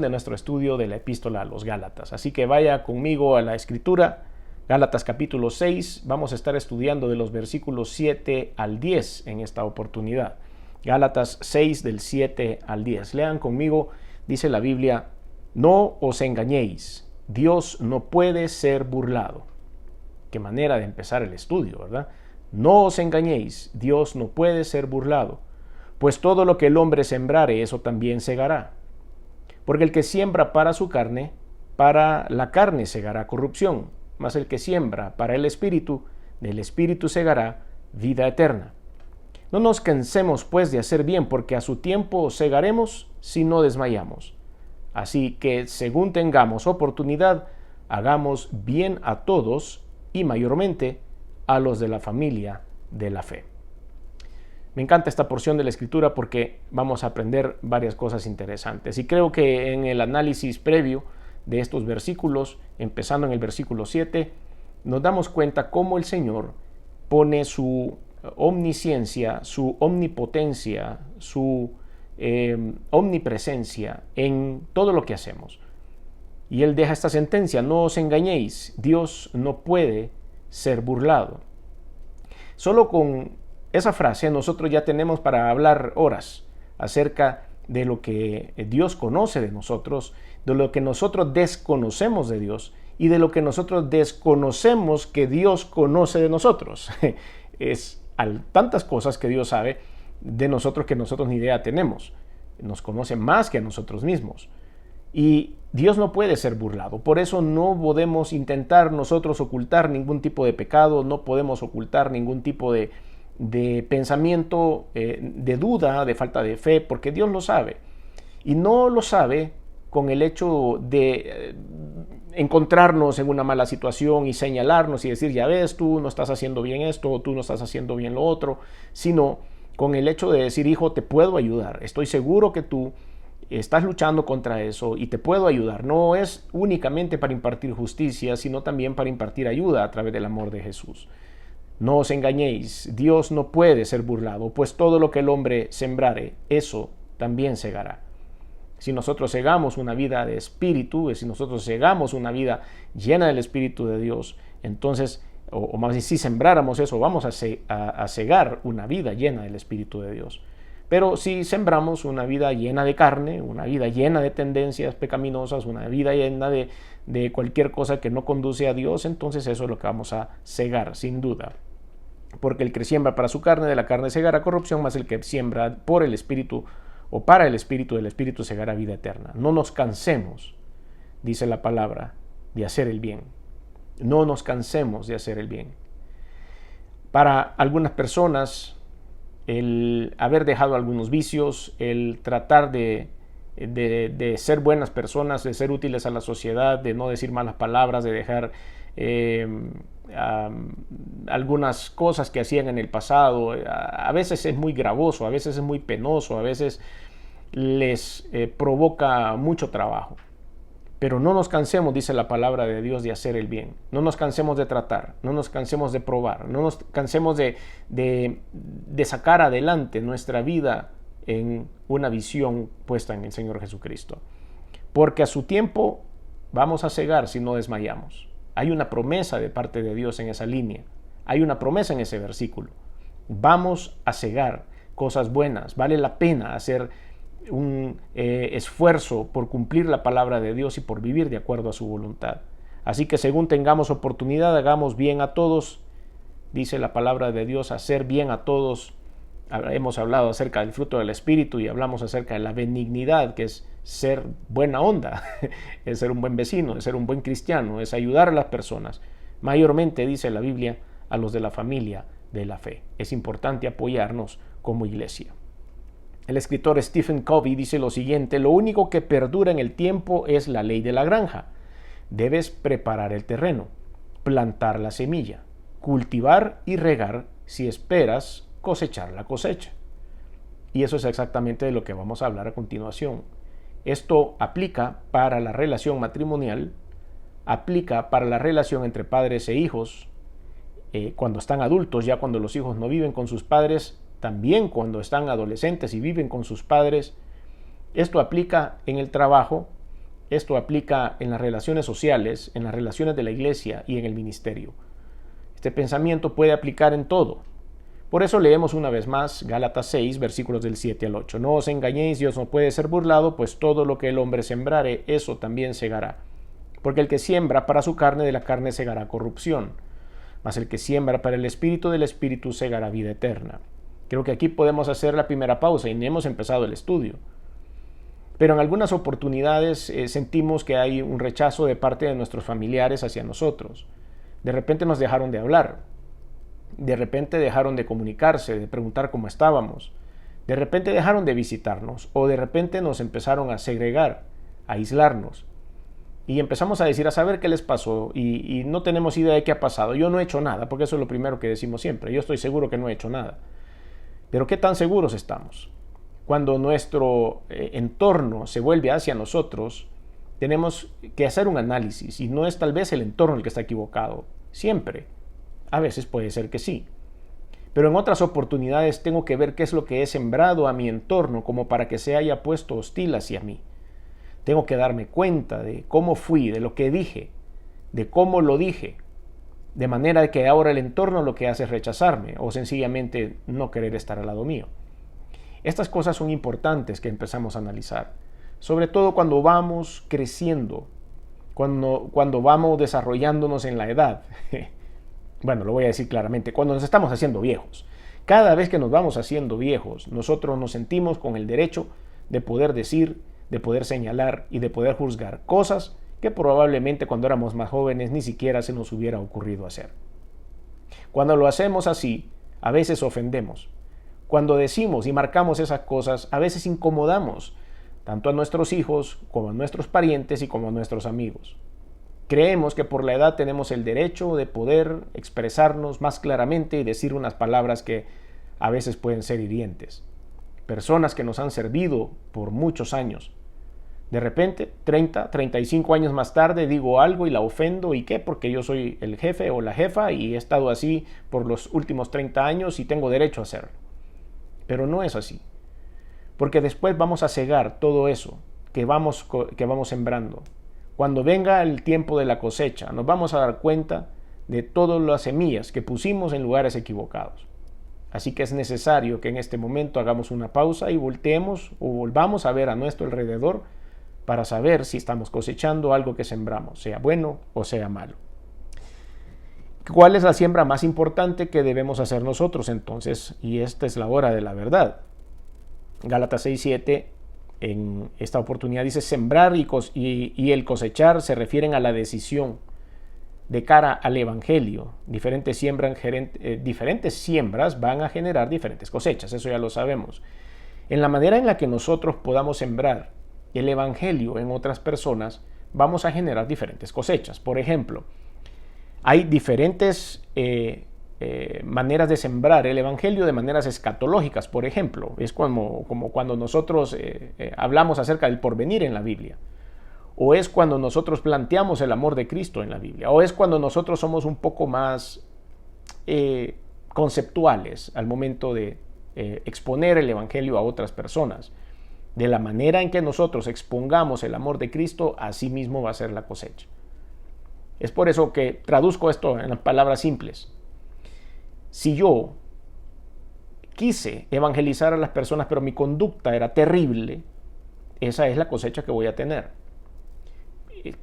de nuestro estudio de la epístola a los Gálatas. Así que vaya conmigo a la escritura, Gálatas capítulo 6, vamos a estar estudiando de los versículos 7 al 10 en esta oportunidad. Gálatas 6 del 7 al 10. Lean conmigo, dice la Biblia: no os engañéis, Dios no puede ser burlado. Qué manera de empezar el estudio, ¿verdad? No os engañéis, Dios no puede ser burlado, pues todo lo que el hombre sembrare, eso también segará. Porque el que siembra para su carne, para la carne segará corrupción, mas el que siembra para el Espíritu, del Espíritu segará vida eterna. No nos cansemos pues de hacer bien, porque a su tiempo segaremos si no desmayamos. Así que según tengamos oportunidad, hagamos bien a todos y mayormente a los de la familia de la fe. Me encanta esta porción de la Escritura porque vamos a aprender varias cosas interesantes. Y creo que en el análisis previo de estos versículos, empezando en el versículo 7, nos damos cuenta cómo el Señor pone su omnisciencia, su omnipotencia, su omnipresencia en todo lo que hacemos. Y Él deja esta sentencia: no os engañéis, Dios no puede ser burlado. Solo con esa frase nosotros ya tenemos para hablar horas acerca de lo que Dios conoce de nosotros, de lo que nosotros desconocemos de Dios y de lo que nosotros desconocemos que Dios conoce de nosotros. Es tantas cosas que Dios sabe de nosotros que nosotros ni idea tenemos. Nos conoce más que a nosotros mismos. Y Dios no puede ser burlado. Por eso no podemos intentar nosotros ocultar ningún tipo de pecado, no podemos ocultar ningún tipo de pensamiento, de duda, de falta de fe, porque Dios lo sabe. Y no lo sabe con el hecho de encontrarnos en una mala situación y señalarnos y decir: ya ves, tú no estás haciendo bien esto, tú no estás haciendo bien lo otro, sino con el hecho de decir: hijo, te puedo ayudar, estoy seguro que tú estás luchando contra eso y te puedo ayudar. No es únicamente para impartir justicia, sino también para impartir ayuda a través del amor de Jesús. No os engañéis, Dios no puede ser burlado, pues todo lo que el hombre sembrare, eso también segará. Si nosotros segamos una vida de espíritu, si nosotros segamos una vida llena del Espíritu de Dios, entonces, o más bien si sembráramos eso, vamos a segar una vida llena del Espíritu de Dios. Pero si sembramos una vida llena de carne, una vida llena de tendencias pecaminosas, una vida llena de cualquier cosa que no conduce a Dios, entonces eso es lo que vamos a segar, sin duda. Porque el que siembra para su carne, de la carne segará corrupción, mas el que siembra por el Espíritu o para el Espíritu, del Espíritu segará vida eterna. No nos cansemos, dice la palabra, de hacer el bien. No nos cansemos de hacer el bien. Para algunas personas, el haber dejado algunos vicios, el tratar de ser buenas personas, de ser útiles a la sociedad, de no decir malas palabras, de dejar algunas cosas que hacían en el pasado, a veces es muy gravoso, a veces es muy penoso, a veces les provoca mucho trabajo. Pero no nos cansemos, dice la palabra de Dios, de hacer el bien. No nos cansemos de tratar, no nos cansemos de probar, no nos cansemos de sacar adelante nuestra vida en una visión puesta en el Señor Jesucristo. Porque a su tiempo vamos a segar si no desmayamos. Hay una promesa de parte de Dios en esa línea. Hay una promesa en ese versículo. Vamos a segar cosas buenas. Vale la pena hacer un esfuerzo por cumplir la palabra de Dios y por vivir de acuerdo a su voluntad. Así que según tengamos oportunidad, hagamos bien a todos. Dice la palabra de Dios: hacer bien a todos. Hemos hablado acerca del fruto del Espíritu y hablamos acerca de la benignidad, que es ser buena onda, es ser un buen vecino, es ser un buen cristiano, es ayudar a las personas. Mayormente, dice la Biblia, a los de la familia de la fe. Es importante apoyarnos como iglesia. El escritor Stephen Covey dice lo siguiente: lo único que perdura en el tiempo es la ley de la granja. Debes preparar el terreno, plantar la semilla, cultivar y regar si esperas cosechar la cosecha. Y eso es exactamente de lo que vamos a hablar a continuación. Esto aplica para la relación matrimonial, aplica para la relación entre padres e hijos, cuando están adultos, ya cuando los hijos no viven con sus padres, también cuando están adolescentes y viven con sus padres. Esto aplica en el trabajo, Esto aplica en las relaciones sociales, en las relaciones de la iglesia y en el ministerio. Este pensamiento puede aplicar en todo. Por eso leemos una vez más Gálatas 6, versículos del 7 al 8. No os engañéis, Dios no puede ser burlado, pues todo lo que el hombre sembrare, eso también segará. Porque el que siembra para su carne, de la carne segará corrupción. Mas el que siembra para el espíritu, del espíritu segará vida eterna. Creo que aquí podemos hacer la primera pausa y ni hemos empezado el estudio. Pero en algunas oportunidades sentimos que hay un rechazo de parte de nuestros familiares hacia nosotros. De repente nos dejaron de hablar. De repente dejaron de comunicarse, de preguntar cómo estábamos. De repente dejaron de visitarnos o de repente nos empezaron a segregar, a aislarnos. Y empezamos a decir, a saber qué les pasó y no tenemos idea de qué ha pasado. Yo no he hecho nada, porque eso es lo primero que decimos siempre. Yo estoy seguro que no he hecho nada. Pero ¿qué tan seguros estamos? Cuando nuestro entorno se vuelve hacia nosotros, tenemos que hacer un análisis y no es tal vez el entorno el que está equivocado. Siempre. A veces puede ser que sí. Pero en otras oportunidades tengo que ver qué es lo que he sembrado a mi entorno como para que se haya puesto hostil hacia mí. Tengo que darme cuenta de cómo fui, de lo que dije, de cómo lo dije, de manera que ahora el entorno lo que hace es rechazarme o sencillamente no querer estar al lado mío. Estas cosas son importantes que empezamos a analizar, sobre todo cuando vamos creciendo, cuando vamos desarrollándonos en la edad. Bueno, lo voy a decir claramente, cuando nos estamos haciendo viejos. Cada vez que nos vamos haciendo viejos, nosotros nos sentimos con el derecho de poder decir, de poder señalar y de poder juzgar cosas que probablemente cuando éramos más jóvenes ni siquiera se nos hubiera ocurrido hacer. Cuando lo hacemos así, a veces ofendemos. Cuando decimos y marcamos esas cosas, a veces incomodamos tanto a nuestros hijos como a nuestros parientes y como a nuestros amigos. Creemos que por la edad tenemos el derecho de poder expresarnos más claramente y decir unas palabras que a veces pueden ser hirientes. Personas que nos han servido por muchos años. De repente, 30, 35 años más tarde digo algo y la ofendo. ¿Y qué? Porque yo soy el jefe o la jefa y he estado así por los últimos 30 años y tengo derecho a hacerlo. Pero no es así. Porque después vamos a cegar todo eso que vamos sembrando. Cuando venga el tiempo de la cosecha, nos vamos a dar cuenta de todas las semillas que pusimos en lugares equivocados. Así que es necesario que en este momento hagamos una pausa y volteemos o volvamos a ver a nuestro alrededor para saber si estamos cosechando algo que sembramos, sea bueno o sea malo. ¿Cuál es la siembra más importante que debemos hacer nosotros entonces? Y esta es la hora de la verdad. Gálatas 6:7 en esta oportunidad dice sembrar y el cosechar se refieren a la decisión de cara al evangelio. Diferentes siembras van a generar diferentes cosechas, eso ya lo sabemos. En la manera en la que nosotros podamos sembrar el evangelio en otras personas, vamos a generar diferentes cosechas. Por ejemplo, hay diferentes maneras de sembrar el evangelio de maneras escatológicas. Por ejemplo, es como cuando nosotros hablamos acerca del porvenir en la Biblia. O es cuando nosotros planteamos el amor de Cristo en la Biblia. O es cuando nosotros somos un poco más conceptuales al momento de exponer el evangelio a otras personas. De la manera en que nosotros expongamos el amor de Cristo, así mismo va a ser la cosecha. Es por eso que traduzco esto en palabras simples. Si yo quise evangelizar a las personas, pero mi conducta era terrible, esa es la cosecha que voy a tener.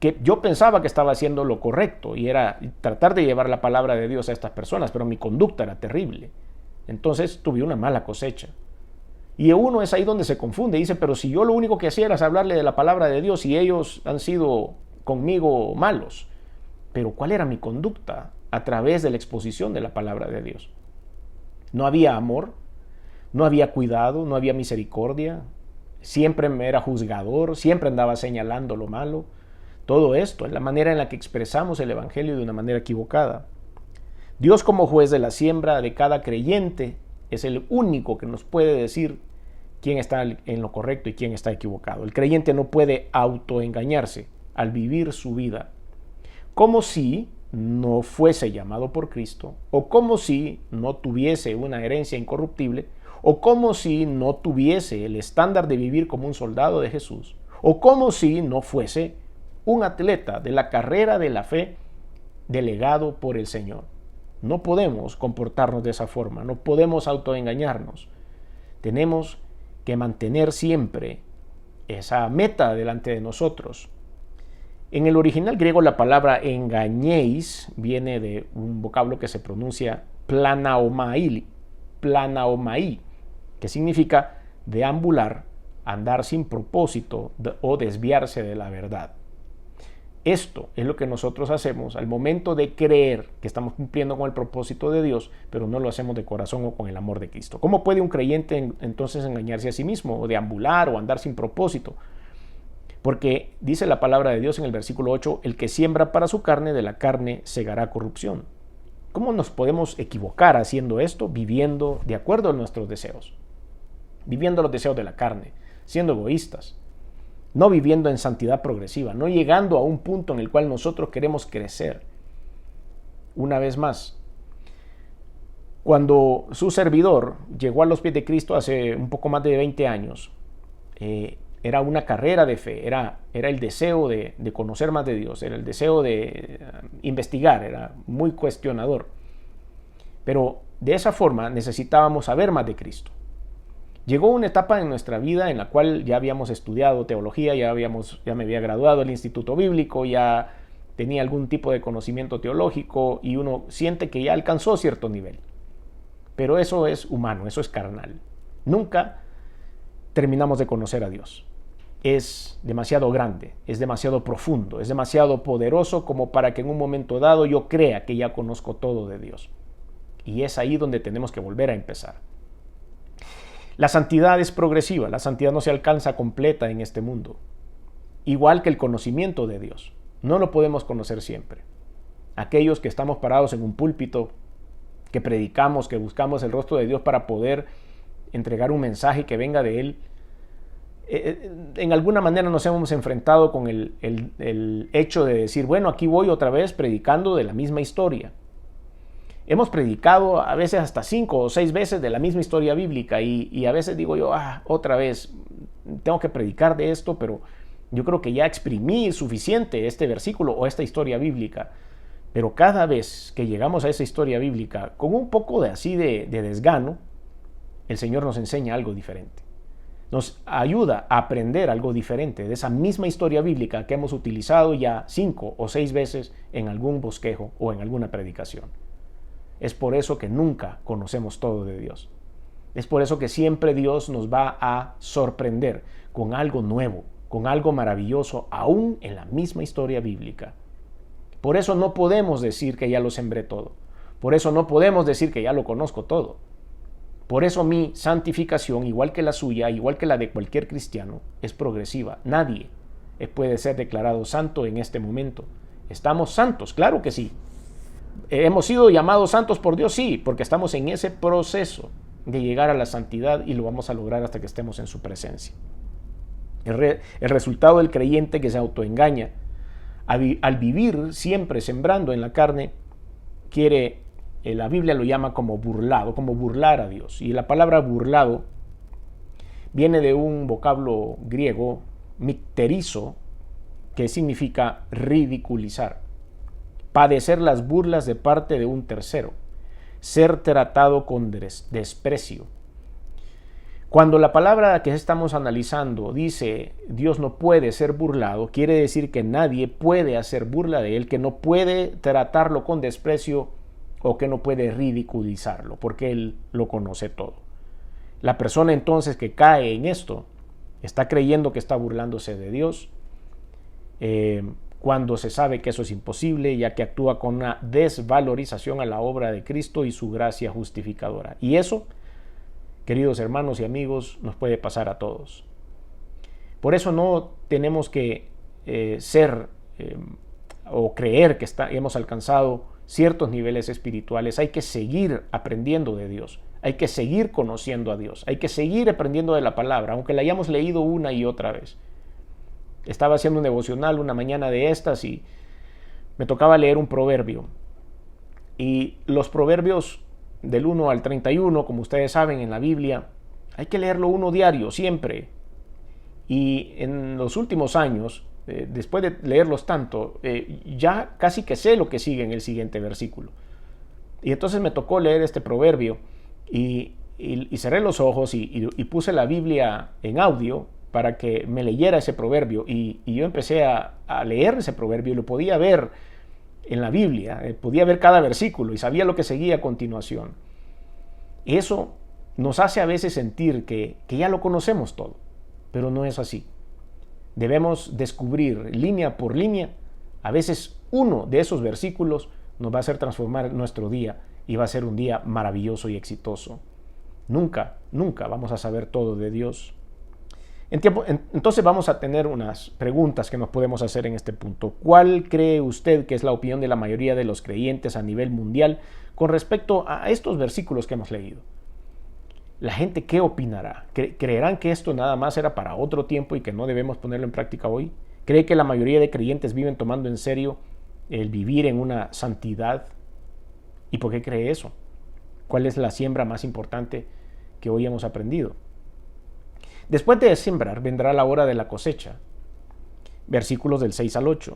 Que yo pensaba que estaba haciendo lo correcto y era tratar de llevar la palabra de Dios a estas personas, pero mi conducta era terrible. Entonces tuve una mala cosecha. Y uno es ahí donde se confunde. Dice, pero si yo lo único que hacía era hablarle de la palabra de Dios y ellos han sido conmigo malos. Pero ¿cuál era mi conducta a través de la exposición de la palabra de Dios? No había amor, no había cuidado, no había misericordia. Siempre me era juzgador, siempre andaba señalando lo malo. Todo esto es la manera en la que expresamos el evangelio de una manera equivocada. Dios, como juez de la siembra de cada creyente, es el único que nos puede decir quién está en lo correcto y quién está equivocado. El creyente no puede autoengañarse al vivir su vida como si no fuese llamado por Cristo, o como si no tuviese una herencia incorruptible, o como si no tuviese el estándar de vivir como un soldado de Jesús, o como si no fuese un atleta de la carrera de la fe delegado por el Señor. No podemos comportarnos de esa forma, no podemos autoengañarnos. Tenemos que mantener siempre esa meta delante de nosotros. En el original griego la palabra engañéis viene de un vocablo que se pronuncia planaomai, que significa deambular, andar sin propósito o desviarse de la verdad. Esto es lo que nosotros hacemos al momento de creer que estamos cumpliendo con el propósito de Dios, pero no lo hacemos de corazón o con el amor de Cristo. ¿Cómo puede un creyente entonces engañarse a sí mismo o deambular o andar sin propósito? Porque dice la palabra de Dios en el versículo 8, el que siembra para su carne, de la carne segará corrupción. ¿Cómo nos podemos equivocar haciendo esto? Viviendo de acuerdo a nuestros deseos, viviendo los deseos de la carne, siendo egoístas, no viviendo en santidad progresiva, no llegando a un punto en el cual nosotros queremos crecer. Una vez más, cuando su servidor llegó a los pies de Cristo hace un poco más de 20 años, era una carrera de fe, era el deseo de conocer más de Dios, era el deseo de investigar, era muy cuestionador. Pero de esa forma necesitábamos saber más de Cristo. Llegó una etapa en nuestra vida en la cual ya habíamos estudiado teología, ya me había graduado del Instituto Bíblico, ya tenía algún tipo de conocimiento teológico y uno siente que ya alcanzó cierto nivel. Pero eso es humano, eso es carnal. Nunca terminamos de conocer a Dios. Es demasiado grande, es demasiado profundo, es demasiado poderoso como para que en un momento dado yo crea que ya conozco todo de Dios. Y es ahí donde tenemos que volver a empezar. La santidad es progresiva, la santidad no se alcanza completa en este mundo. Igual que el conocimiento de Dios, no lo podemos conocer siempre. Aquellos que estamos parados en un púlpito, que predicamos, que buscamos el rostro de Dios para poder entregar un mensaje que venga de Él, en alguna manera nos hemos enfrentado con el hecho de decir, bueno, aquí voy otra vez predicando de la misma historia. Hemos predicado a veces hasta 5 o 6 veces de la misma historia bíblica y a veces digo yo, otra vez, tengo que predicar de esto, pero yo creo que ya exprimí suficiente este versículo o esta historia bíblica. Pero cada vez que llegamos a esa historia bíblica con un poco de desgano, el Señor nos enseña algo diferente. Nos ayuda a aprender algo diferente de esa misma historia bíblica que hemos utilizado ya 5 o 6 veces en algún bosquejo o en alguna predicación. Es por eso que nunca conocemos todo de Dios. Es por eso que siempre Dios nos va a sorprender con algo nuevo, con algo maravilloso, aún en la misma historia bíblica. Por eso no podemos decir que ya lo sembré todo. Por eso no podemos decir que ya lo conozco todo. Por eso mi santificación, igual que la suya, igual que la de cualquier cristiano, es progresiva. Nadie puede ser declarado santo en este momento. ¿Estamos santos? Claro que sí. ¿Hemos sido llamados santos por Dios? Sí, porque estamos en ese proceso de llegar a la santidad y lo vamos a lograr hasta que estemos en su presencia. El resultado del creyente que se autoengaña al vivir siempre sembrando en la carne, la Biblia lo llama como burlado, como burlar a Dios. Y la palabra burlado viene de un vocablo griego, micterizo, que significa ridiculizar. Padecer las burlas de parte de un tercero, ser tratado con desprecio. Cuando la palabra que estamos analizando dice Dios no puede ser burlado, quiere decir que nadie puede hacer burla de Él, que no puede tratarlo con desprecio o que no puede ridiculizarlo, porque Él lo conoce todo. La persona entonces que cae en esto está creyendo que está burlándose de Dios, cuando se sabe que eso es imposible, ya que actúa con una desvalorización a la obra de Cristo y su gracia justificadora. Y eso, queridos hermanos y amigos, nos puede pasar a todos. Por eso no tenemos que o creer que hemos alcanzado ciertos niveles espirituales. Hay que seguir aprendiendo de Dios, hay que seguir conociendo a Dios, hay que seguir aprendiendo de la palabra, aunque la hayamos leído una y otra vez. Estaba haciendo un devocional una mañana de estas y me tocaba leer un proverbio. Y los proverbios del 1 al 31, como ustedes saben en la Biblia, hay que leerlo uno diario, siempre. Y en los últimos años después de leerlos tanto, ya casi que sé lo que sigue en el siguiente versículo. Y entonces me tocó leer este proverbio y cerré los ojos y puse la Biblia en audio para que me leyera ese proverbio. Y yo empecé a leer ese proverbio y lo podía ver en la Biblia, podía ver cada versículo y sabía lo que seguía a continuación. Y eso nos hace a veces sentir que ya lo conocemos todo, pero no es así. Debemos descubrir línea por línea. A veces uno de esos versículos nos va a hacer transformar nuestro día y va a ser un día maravilloso y exitoso. Nunca vamos a saber todo de Dios. Entonces vamos a tener unas preguntas que nos podemos hacer en este punto. ¿Cuál cree usted que es la opinión de la mayoría de los creyentes a nivel mundial con respecto a estos versículos que hemos leído? ¿La gente qué opinará? ¿Creerán que esto nada más era para otro tiempo y que no debemos ponerlo en práctica hoy? ¿Cree que la mayoría de creyentes viven tomando en serio el vivir en una santidad? ¿Y por qué cree eso? ¿Cuál es la siembra más importante que hoy hemos aprendido? Después de sembrar vendrá la hora de la cosecha. Versículos del 6 al 8,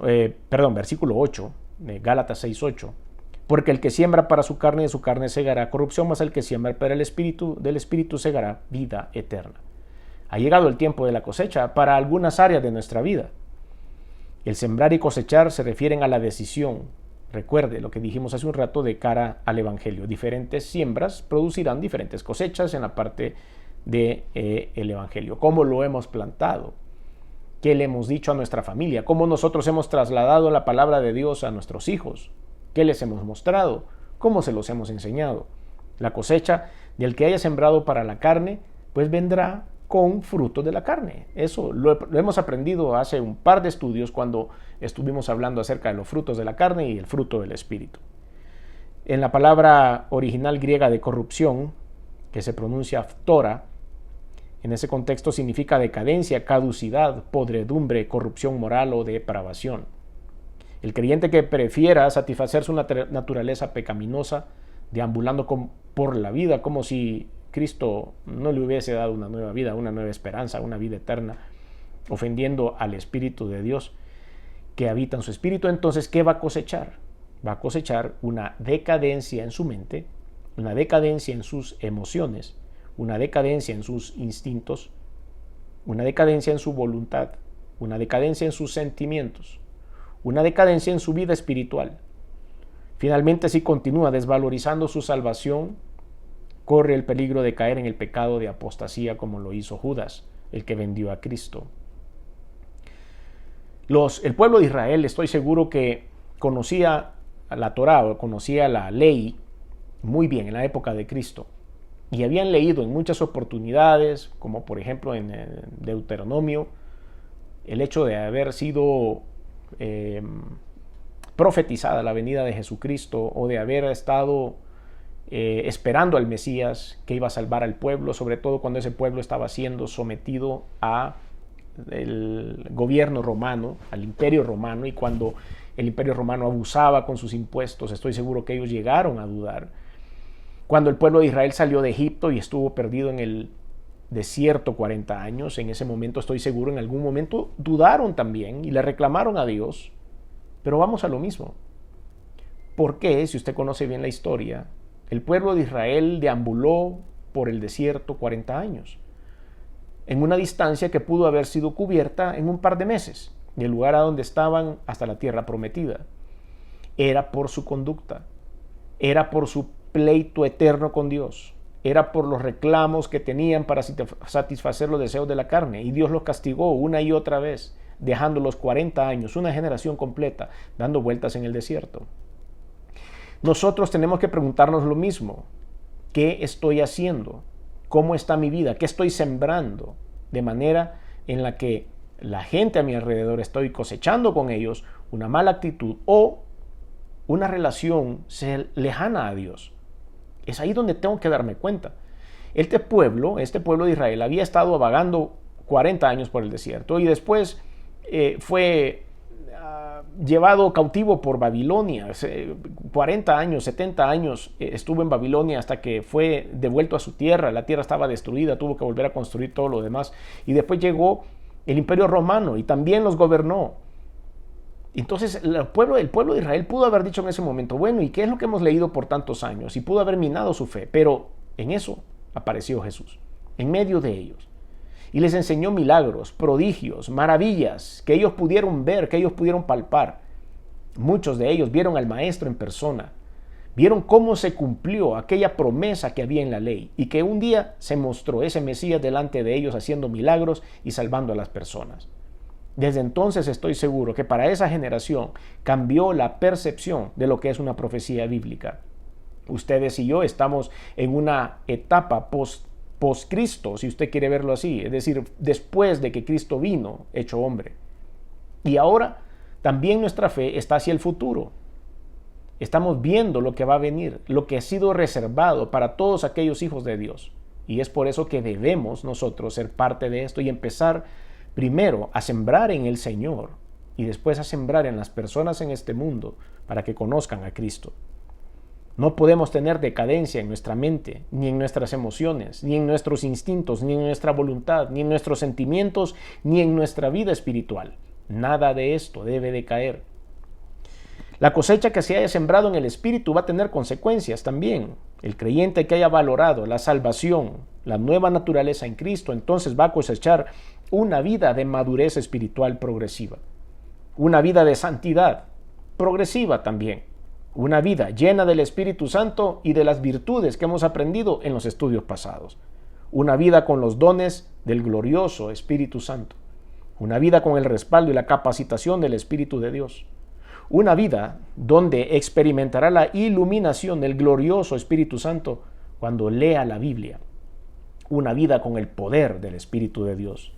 versículo 8 de Gálatas 6:8. Porque el que siembra para su carne, de su carne segará corrupción, mas el que siembra para el Espíritu, del Espíritu segará vida eterna. Ha llegado el tiempo de la cosecha para algunas áreas de nuestra vida. El sembrar y cosechar se refieren a la decisión. Recuerde lo que dijimos hace un rato de cara al Evangelio. Diferentes siembras producirán diferentes cosechas en la parte del Evangelio. ¿Cómo lo hemos plantado? ¿Qué le hemos dicho a nuestra familia? ¿Cómo nosotros hemos trasladado la palabra de Dios a nuestros hijos? ¿Qué les hemos mostrado? ¿Cómo se los hemos enseñado? La cosecha del que haya sembrado para la carne, pues vendrá con frutos de la carne. Eso lo hemos aprendido hace un par de estudios cuando estuvimos hablando acerca de los frutos de la carne y el fruto del Espíritu. En la palabra original griega de corrupción, que se pronuncia phtora, en ese contexto significa decadencia, caducidad, podredumbre, corrupción moral o depravación. El creyente que prefiera satisfacer su naturaleza pecaminosa, deambulando por la vida como si Cristo no le hubiese dado una nueva vida, una nueva esperanza, una vida eterna, ofendiendo al Espíritu de Dios que habita en su espíritu, entonces, ¿qué va a cosechar? Va a cosechar una decadencia en su mente, una decadencia en sus emociones, una decadencia en sus instintos, una decadencia en su voluntad, una decadencia en sus sentimientos, una decadencia en su vida espiritual. Finalmente, si continúa desvalorizando su salvación, corre el peligro de caer en el pecado de apostasía como lo hizo Judas, el que vendió a Cristo. El pueblo de Israel, estoy seguro que conocía la Torá o conocía la ley muy bien en la época de Cristo y habían leído en muchas oportunidades, como por ejemplo en Deuteronomio, el hecho de haber sido profetizada la venida de Jesucristo o de haber estado esperando al Mesías que iba a salvar al pueblo, sobre todo cuando ese pueblo estaba siendo sometido a el gobierno romano, al imperio romano, y cuando el imperio romano abusaba con sus impuestos, estoy seguro que ellos llegaron a dudar. Cuando el pueblo de Israel salió de Egipto y estuvo perdido en el desierto 40 años, en ese momento estoy seguro, en algún momento dudaron también y le reclamaron a Dios. Pero vamos a lo mismo. ¿Por qué, si usted conoce bien la historia, el pueblo de Israel deambuló por el desierto 40 años? En una distancia que pudo haber sido cubierta en un par de meses, del lugar a donde estaban hasta la tierra prometida. Era por su conducta, era por su pleito eterno con Dios, era por los reclamos que tenían para satisfacer los deseos de la carne, y Dios los castigó una y otra vez, dejándolos 40 años, una generación completa, dando vueltas en el desierto. Nosotros tenemos que preguntarnos lo mismo. ¿Qué estoy haciendo? ¿Cómo está mi vida? ¿Qué estoy sembrando? De manera en la que la gente a mi alrededor, estoy cosechando con ellos una mala actitud o una relación lejana a Dios. Es ahí donde tengo que darme cuenta. Este pueblo de Israel había estado vagando 40 años por el desierto y después fue llevado cautivo por Babilonia. 40 años, 70 años estuvo en Babilonia hasta que fue devuelto a su tierra. La tierra estaba destruida, tuvo que volver a construir todo lo demás. Y después llegó el imperio romano, y también los gobernó. Entonces el pueblo de Israel pudo haber dicho en ese momento, bueno, ¿y qué es lo que hemos leído por tantos años? Y pudo haber minado su fe, pero en eso apareció Jesús, en medio de ellos. Y les enseñó milagros, prodigios, maravillas que ellos pudieron ver, que ellos pudieron palpar. Muchos de ellos vieron al Maestro en persona, vieron cómo se cumplió aquella promesa que había en la ley y que un día se mostró ese Mesías delante de ellos haciendo milagros y salvando a las personas. Desde entonces estoy seguro que para esa generación cambió la percepción de lo que es una profecía bíblica. Ustedes y yo estamos en una etapa post-Cristo, si usted quiere verlo así, es decir, después de que Cristo vino hecho hombre. Y ahora también nuestra fe está hacia el futuro. Estamos viendo lo que va a venir, lo que ha sido reservado para todos aquellos hijos de Dios. Y es por eso que debemos nosotros ser parte de esto y empezar primero a sembrar en el Señor y después a sembrar en las personas en este mundo para que conozcan a Cristo. No podemos tener decadencia en nuestra mente, ni en nuestras emociones, ni en nuestros instintos, ni en nuestra voluntad, ni en nuestros sentimientos, ni en nuestra vida espiritual. Nada de esto debe de caer. La cosecha que se haya sembrado en el Espíritu va a tener consecuencias también. El creyente que haya valorado la salvación, la nueva naturaleza en Cristo, entonces va a cosechar una vida de madurez espiritual progresiva, una vida de santidad progresiva también, una vida llena del Espíritu Santo y de las virtudes que hemos aprendido en los estudios pasados, una vida con los dones del glorioso Espíritu Santo, una vida con el respaldo y la capacitación del Espíritu de Dios, una vida donde experimentará la iluminación del glorioso Espíritu Santo cuando lea la Biblia, una vida con el poder del Espíritu de Dios.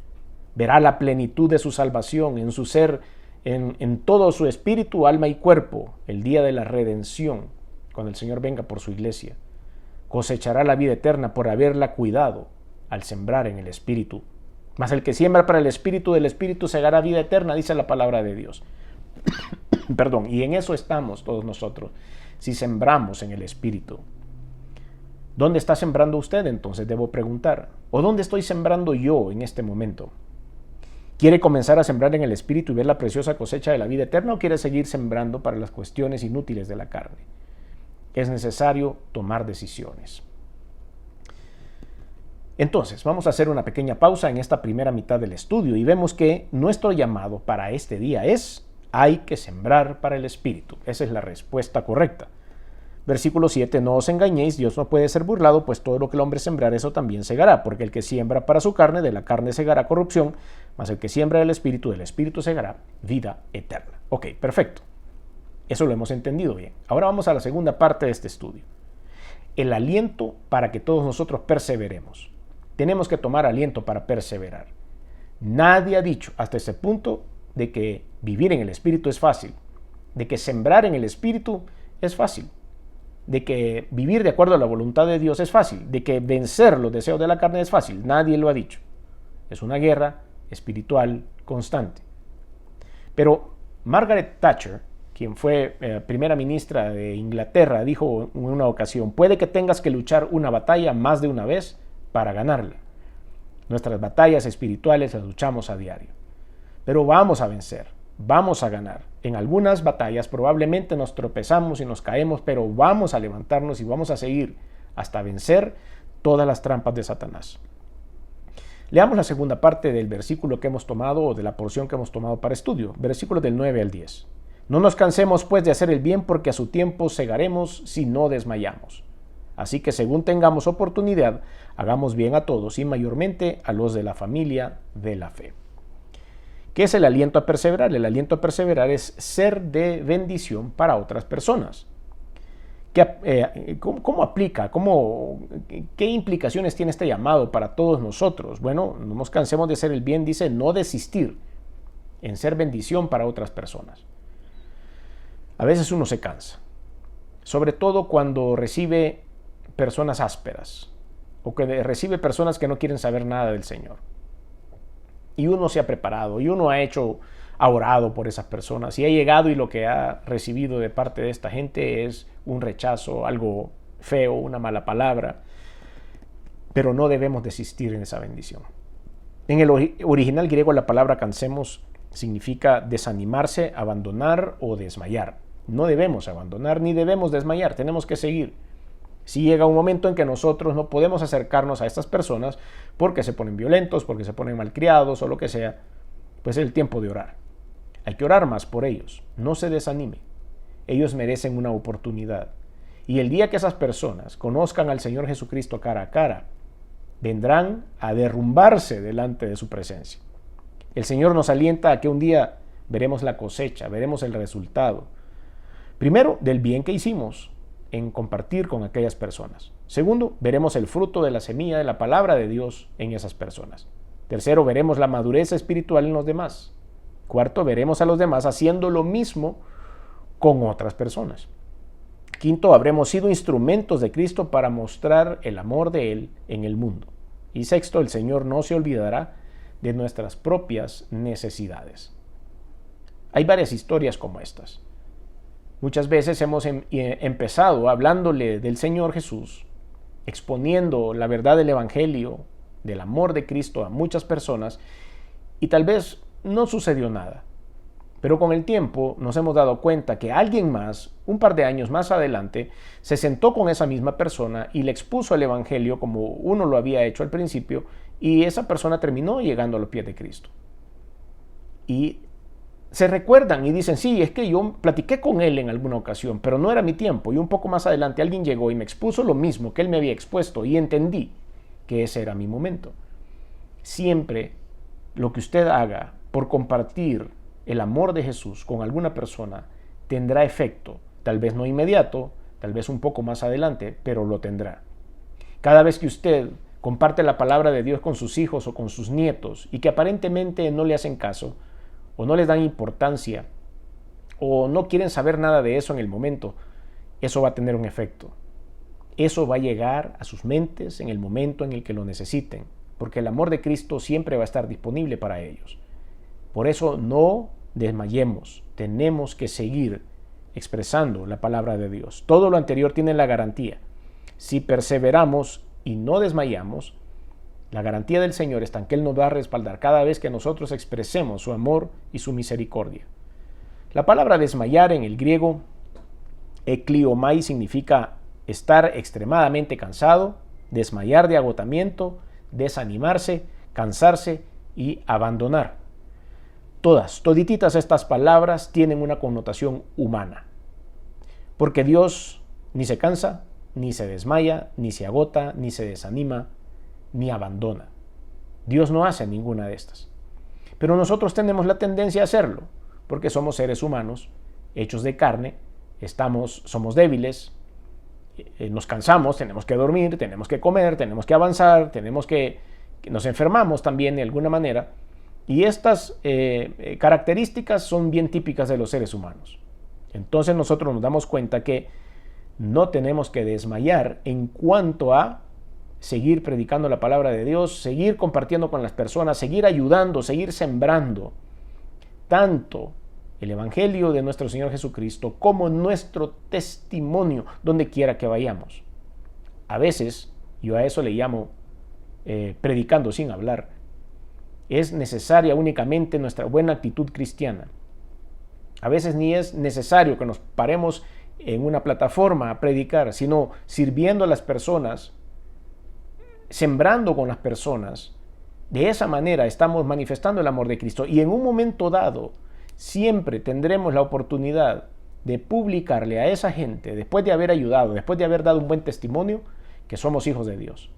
Verá la plenitud de su salvación en su ser, en todo su espíritu, alma y cuerpo, el día de la redención, cuando el Señor venga por su iglesia. Cosechará la vida eterna por haberla cuidado al sembrar en el Espíritu. Mas el que siembra para el Espíritu, del Espíritu segará vida eterna, dice la palabra de Dios. Perdón, y en eso estamos todos nosotros, si sembramos en el Espíritu. ¿Dónde está sembrando usted entonces? Debo preguntar. ¿O dónde estoy sembrando yo en este momento? ¿Quiere comenzar a sembrar en el Espíritu y ver la preciosa cosecha de la vida eterna o quiere seguir sembrando para las cuestiones inútiles de la carne? Es necesario tomar decisiones. Entonces, vamos a hacer una pequeña pausa en esta primera mitad del estudio y vemos que nuestro llamado para este día es: hay que sembrar para el Espíritu. Esa es la respuesta correcta. Versículo 7, no os engañéis, Dios no puede ser burlado, pues todo lo que el hombre sembrar, eso también segará, porque el que siembra para su carne, de la carne segará corrupción, mas el que siembra del Espíritu segará vida eterna. Ok, perfecto. Eso lo hemos entendido bien. Ahora vamos a la segunda parte de este estudio. El aliento para que todos nosotros perseveremos. Tenemos que tomar aliento para perseverar. Nadie ha dicho hasta ese punto de que vivir en el Espíritu es fácil, de que sembrar en el Espíritu es fácil, de que vivir de acuerdo a la voluntad de Dios es fácil, de que vencer los deseos de la carne es fácil. Nadie lo ha dicho. Es una guerra espiritual constante. Pero Margaret Thatcher, quien fue primera ministra de Inglaterra, dijo en una ocasión: puede que tengas que luchar una batalla más de una vez para ganarla. Nuestras batallas espirituales las luchamos a diario. Pero vamos a vencer, vamos a ganar. En algunas batallas probablemente nos tropezamos y nos caemos, pero vamos a levantarnos y vamos a seguir hasta vencer todas las trampas de Satanás. Leamos la segunda parte del versículo que hemos tomado, o de la porción que hemos tomado para estudio, versículos del 9 al 10. No nos cansemos pues de hacer el bien, porque a su tiempo segaremos si no desmayamos. Así que según tengamos oportunidad, hagamos bien a todos y mayormente a los de la familia de la fe. ¿Qué es el aliento a perseverar? El aliento a perseverar es ser de bendición para otras personas. ¿Cómo aplica? ¿Qué implicaciones tiene este llamado para todos nosotros? Bueno, no nos cansemos de hacer el bien, dice, no desistir en ser bendición para otras personas. A veces uno se cansa, sobre todo cuando recibe personas ásperas o que recibe personas que no quieren saber nada del Señor. Y uno se ha preparado, y uno ha orado por esas personas, y ha llegado y lo que ha recibido de parte de esta gente es un rechazo, algo feo, una mala palabra. Pero no debemos desistir en esa bendición. En el original griego la palabra cansemos significa desanimarse, abandonar o desmayar. No debemos abandonar ni debemos desmayar, tenemos que seguir. Si llega un momento en que nosotros no podemos acercarnos a estas personas porque se ponen violentos, porque se ponen malcriados o lo que sea, pues es el tiempo de orar. Hay que orar más por ellos, no se desanime. Ellos merecen una oportunidad. Y el día que esas personas conozcan al Señor Jesucristo cara a cara, vendrán a derrumbarse delante de su presencia. El Señor nos alienta a que un día veremos la cosecha, veremos el resultado. Primero, del bien que hicimos en compartir con aquellas personas. Segundo, veremos el fruto de la semilla de la palabra de Dios en esas personas. Tercero, veremos la madurez espiritual en los demás. Cuarto, veremos a los demás haciendo lo mismo con otras personas. Quinto, habremos sido instrumentos de Cristo para mostrar el amor de Él en el mundo. Y sexto, el Señor no se olvidará de nuestras propias necesidades. Hay varias historias como estas. Muchas veces hemos empezado hablándole del Señor Jesús, exponiendo la verdad del Evangelio, del amor de Cristo a muchas personas, y tal vez no sucedió nada. Pero con el tiempo nos hemos dado cuenta que alguien más, un par de años más adelante, se sentó con esa misma persona y le expuso el Evangelio como uno lo había hecho al principio, y esa persona terminó llegando a los pies de Cristo. Y se recuerdan y dicen, sí, es que yo platiqué con él en alguna ocasión, pero no era mi tiempo. Y un poco más adelante alguien llegó y me expuso lo mismo que él me había expuesto y entendí que ese era mi momento. Siempre lo que usted haga por compartir el amor de Jesús con alguna persona tendrá efecto, tal vez no inmediato, tal vez un poco más adelante, pero lo tendrá. Cada vez que usted comparte la palabra de Dios con sus hijos o con sus nietos y que aparentemente no le hacen caso o no les dan importancia o no quieren saber nada de eso en el momento, eso va a tener un efecto. Eso va a llegar a sus mentes en el momento en el que lo necesiten, porque el amor de Cristo siempre va a estar disponible para ellos. Por eso no desmayemos, tenemos que seguir expresando la palabra de Dios. Todo lo anterior tiene la garantía. Si perseveramos y no desmayamos, la garantía del Señor está en que Él nos va a respaldar cada vez que nosotros expresemos su amor y su misericordia. La palabra desmayar en el griego, ekliomai, significa estar extremadamente cansado, desmayar de agotamiento, desanimarse, cansarse y abandonar. Todititas estas palabras tienen una connotación humana, porque Dios ni se cansa, ni se desmaya, ni se agota, ni se desanima, ni abandona. Dios no hace ninguna de estas. Pero nosotros tenemos la tendencia a hacerlo, porque somos seres humanos, hechos de carne, somos débiles, nos cansamos, tenemos que dormir, tenemos que comer, tenemos que avanzar, nos enfermamos también de alguna manera. Y estas características son bien típicas de los seres humanos. Entonces nosotros nos damos cuenta que no tenemos que desmayar en cuanto a seguir predicando la palabra de Dios, seguir compartiendo con las personas, seguir ayudando, seguir sembrando tanto el Evangelio de nuestro Señor Jesucristo como nuestro testimonio donde quiera que vayamos. A veces, yo a eso le llamo predicando sin hablar, es necesaria únicamente nuestra buena actitud cristiana. A veces ni es necesario que nos paremos en una plataforma a predicar, sino sirviendo a las personas, sembrando con las personas. De esa manera estamos manifestando el amor de Cristo y en un momento dado siempre tendremos la oportunidad de publicarle a esa gente, después de haber ayudado, después de haber dado un buen testimonio, que somos hijos de Dios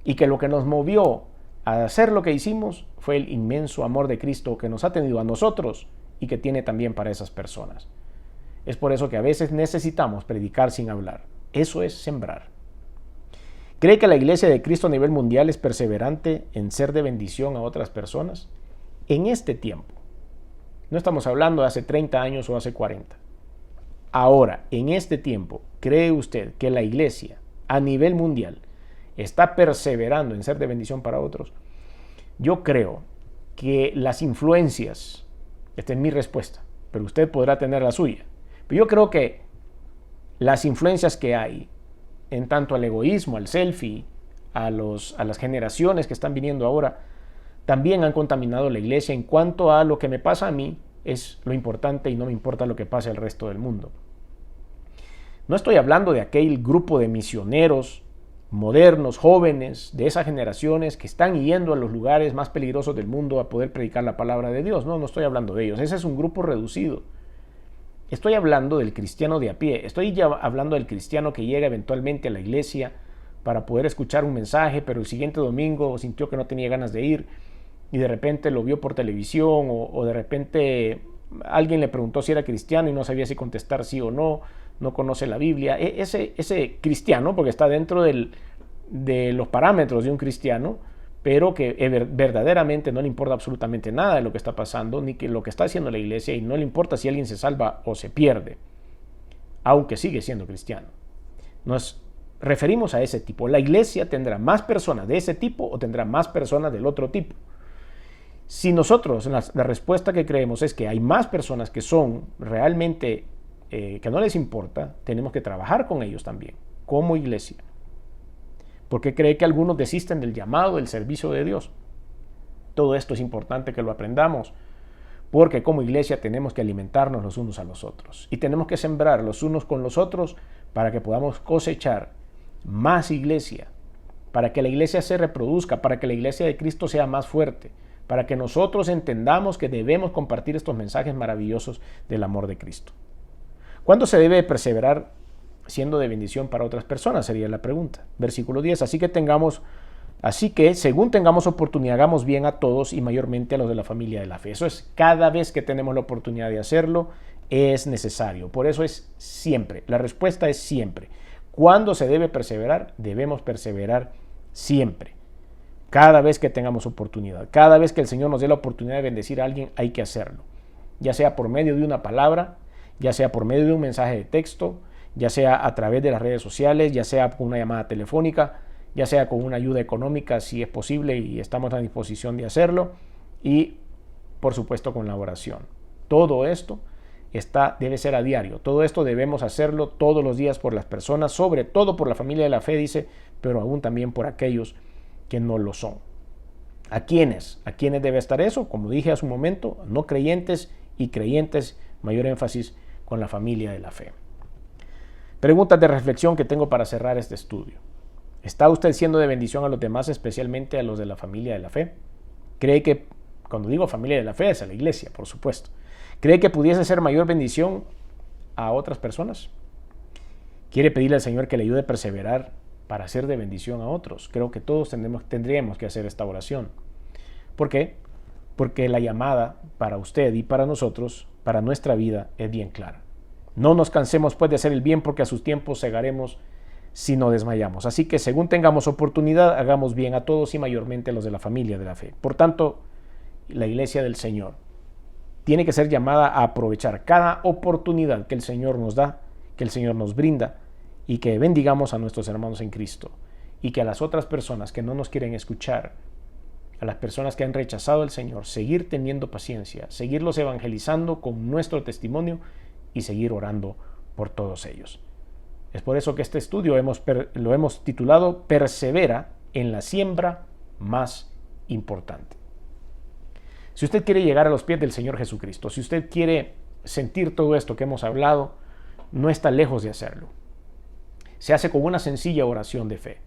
y que lo que nos movió a hacer lo que hicimos fue el inmenso amor de Cristo que nos ha tenido a nosotros y que tiene también para esas personas. Es por eso que a veces necesitamos predicar sin hablar. Eso es sembrar. ¿Cree que la Iglesia de Cristo a nivel mundial es perseverante en ser de bendición a otras personas? En este tiempo. No estamos hablando de hace 30 años o hace 40. Ahora, en este tiempo, ¿cree usted que la Iglesia a nivel mundial está perseverando en ser de bendición para otros? Yo creo que las influencias, esta es mi respuesta, pero usted podrá tener la suya, pero yo creo que las influencias que hay en tanto al egoísmo, al selfie, a las generaciones que están viniendo ahora, también han contaminado la iglesia en cuanto a lo que me pasa a mí es lo importante y no me importa lo que pase al resto del mundo. No estoy hablando de aquel grupo de misioneros modernos, jóvenes, de esas generaciones que están yendo a los lugares más peligrosos del mundo a poder predicar la palabra de Dios. No estoy hablando de ellos. Ese es un grupo reducido. Estoy hablando del cristiano de a pie. Estoy ya hablando del cristiano que llega eventualmente a la iglesia para poder escuchar un mensaje, pero el siguiente domingo sintió que no tenía ganas de ir y de repente lo vio por televisión o de repente alguien le preguntó si era cristiano y no sabía si contestar sí o no conoce la Biblia. Ese cristiano, porque está dentro de los parámetros de un cristiano, pero que verdaderamente no le importa absolutamente nada de lo que está pasando, ni que lo que está haciendo la iglesia, y no le importa si alguien se salva o se pierde, aunque sigue siendo cristiano. Nos referimos a ese tipo. La iglesia tendrá más personas de ese tipo o tendrá más personas del otro tipo. Si nosotros, la respuesta que creemos es que hay más personas que son realmente, que no les importa, tenemos que trabajar con ellos también, como iglesia. ¿Por qué cree que algunos desisten del llamado, del servicio de Dios? Todo esto es importante que lo aprendamos, porque como iglesia tenemos que alimentarnos los unos a los otros y tenemos que sembrar los unos con los otros para que podamos cosechar más iglesia, para que la iglesia se reproduzca, para que la iglesia de Cristo sea más fuerte, para que nosotros entendamos que debemos compartir estos mensajes maravillosos del amor de Cristo. ¿Cuándo se debe perseverar siendo de bendición para otras personas? Sería la pregunta. Versículo 10. Así que según tengamos oportunidad, hagamos bien a todos y mayormente a los de la familia de la fe. Eso es, cada vez que tenemos la oportunidad de hacerlo, es necesario. Por eso es siempre. La respuesta es siempre. ¿Cuándo se debe perseverar? Debemos perseverar siempre. Cada vez que tengamos oportunidad. Cada vez que el Señor nos dé la oportunidad de bendecir a alguien, hay que hacerlo. Ya sea por medio de una palabra, ya sea por medio de un mensaje de texto, ya sea a través de las redes sociales, ya sea con una llamada telefónica, ya sea con una ayuda económica si es posible y estamos a disposición de hacerlo, y por supuesto con la oración. Todo esto debe ser a diario. Todo esto debemos hacerlo todos los días por las personas, sobre todo por la familia de la fe, dice, pero aún también por aquellos que no lo son. ¿A quiénes? ¿A quiénes debe estar eso? Como dije hace un momento, no creyentes y creyentes, mayor énfasis con la familia de la fe. Preguntas de reflexión que tengo para cerrar este estudio. ¿Está usted siendo de bendición a los demás, especialmente a los de la familia de la fe? ¿Cree que, cuando digo familia de la fe, es a la iglesia, por supuesto, cree que pudiese ser mayor bendición a otras personas? ¿Quiere pedirle al Señor que le ayude a perseverar para ser de bendición a otros? Creo que todos tendríamos que hacer esta oración. ¿Por qué? Porque la llamada para usted y para nosotros, para nuestra vida, es bien clara. No nos cansemos pues de hacer el bien, porque a sus tiempos segaremos si no desmayamos. Así que según tengamos oportunidad, hagamos bien a todos y mayormente a los de la familia de la fe. Por tanto, la iglesia del Señor tiene que ser llamada a aprovechar cada oportunidad que el Señor nos da, que el Señor nos brinda, y que bendigamos a nuestros hermanos en Cristo, y que a las otras personas que no nos quieren escuchar, a las personas que han rechazado al Señor, seguir teniendo paciencia, seguirlos evangelizando con nuestro testimonio y seguir orando por todos ellos. Es por eso que este estudio lo hemos titulado Persevera en la siembra más importante. Si usted quiere llegar a los pies del Señor Jesucristo, si usted quiere sentir todo esto que hemos hablado, no está lejos de hacerlo. Se hace con una sencilla oración de fe.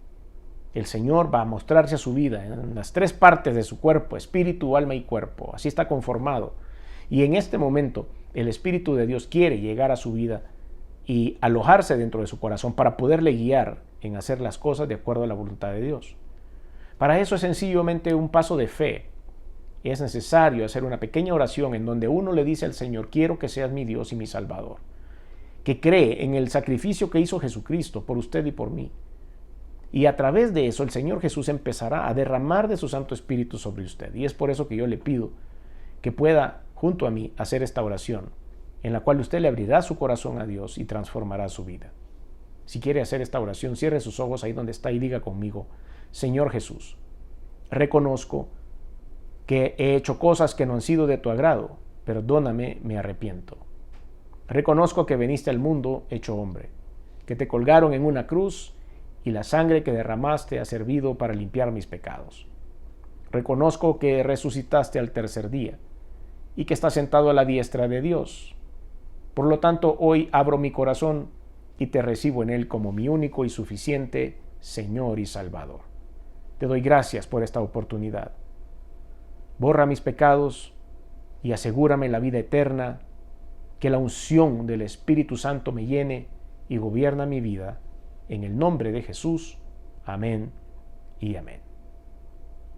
El Señor va a mostrarse a su vida en las tres partes de su cuerpo, espíritu, alma y cuerpo. Así está conformado. Y en este momento el Espíritu de Dios quiere llegar a su vida y alojarse dentro de su corazón para poderle guiar en hacer las cosas de acuerdo a la voluntad de Dios. Para eso es sencillamente un paso de fe. Es necesario hacer una pequeña oración en donde uno le dice al Señor: quiero que seas mi Dios y mi Salvador, que cree en el sacrificio que hizo Jesucristo por usted y por mí. Y a través de eso el Señor Jesús empezará a derramar de su Santo Espíritu sobre usted. Y es por eso que yo le pido que pueda junto a mí hacer esta oración, en la cual usted le abrirá su corazón a Dios y transformará su vida. Si quiere hacer esta oración, cierre sus ojos ahí donde está y diga conmigo: Señor Jesús, reconozco que he hecho cosas que no han sido de tu agrado, perdóname, me arrepiento. Reconozco que viniste al mundo hecho hombre, que te colgaron en una cruz y la sangre que derramaste ha servido para limpiar mis pecados. Reconozco que resucitaste al tercer día y que estás sentado a la diestra de Dios. Por lo tanto, hoy abro mi corazón y te recibo en él como mi único y suficiente Señor y Salvador. Te doy gracias por esta oportunidad. Borra mis pecados y asegúrame la vida eterna, que la unción del Espíritu Santo me llene y gobierna mi vida. En el nombre de Jesús. Amén y amén.